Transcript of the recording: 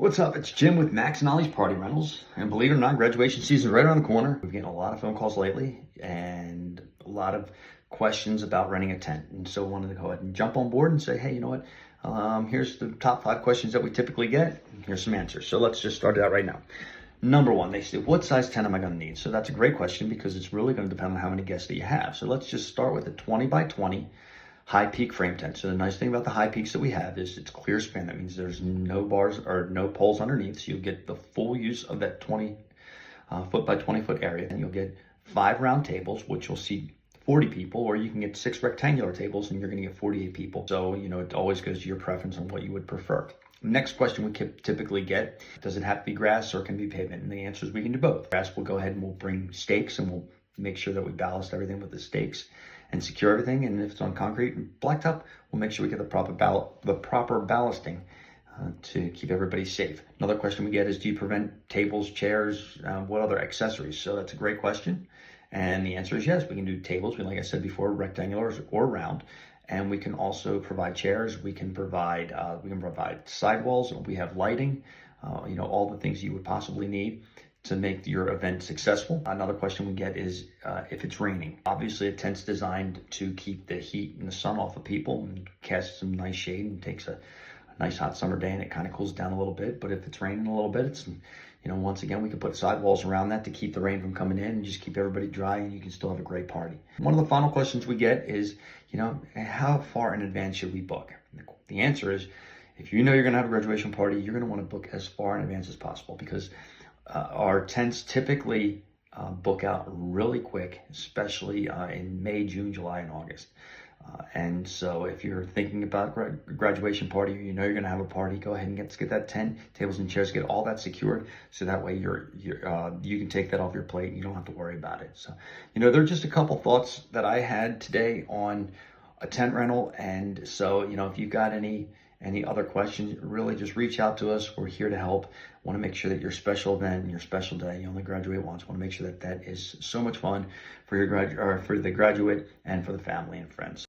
What's up? It's Jim with Max and Ollie's Party Rentals. And believe it or not, graduation season is right around the corner. We've getting a lot of phone calls lately and a lot of questions about renting a tent. And so I wanted to go ahead and jump on board and say, hey, you know what? Here's the top 5 questions that we typically get. Here's some answers. So let's just start it out right now. Number one, they say, what size tent am I going to need? So that's a great question because it's really going to depend on how many guests that you have. So let's just start with a 20 by 20 high peak frame tent. So the nice thing about the high peaks that we have is it's clear span. That means there's no bars or no poles underneath. So you'll get the full use of that 20 foot by 20 foot area. And you'll get 5 round tables, which will seat 40 people, or you can get 6 rectangular tables and you're going to get 48 people. So, it always goes to your preference on what you would prefer. Next question we typically get, does it have to be grass or can it be pavement? And the answer is we can do both. Grass, we'll go ahead and we'll bring stakes and we'll make sure that we ballast everything with the stakes and secure everything. And if it's on concrete and blacktop, we'll make sure we get the proper ballasting to keep everybody safe. Another question we get is, do you prevent tables, chairs, what other accessories? So that's a great question. And the answer is yes, we can do tables, like I said before, rectangular or round. And we can also provide chairs. We can provide sidewalls. We have lighting, all the things you would possibly need to make your event successful. Another question we get is if it's raining. Obviously, a tent's designed to keep the heat and the sun off of people and cast some nice shade and takes a nice hot summer day and it kind of cools down a little bit. But if it's raining a little bit, it's, once again, we can put sidewalls around that to keep the rain from coming in and just keep everybody dry and you can still have a great party. One of the final questions we get is, how far in advance should we book? The answer is, if you know you're gonna have a graduation party, you're gonna wanna book as far in advance as possible because our tents typically book out really quick, especially in May, June, July, and August. And so if you're thinking about graduation party, or you're going to have a party, go ahead and get that tent, tables and chairs, get all that secured. So that way you can take that off your plate and you don't have to worry about it. So, there are just a couple thoughts that I had today on a tent rental. And so, if you've got any other questions, really just reach out to us. We're here to help. Want to make sure that your special event and your special day, you only graduate once. Want to make sure that is so much fun for for the graduate and for the family and friends.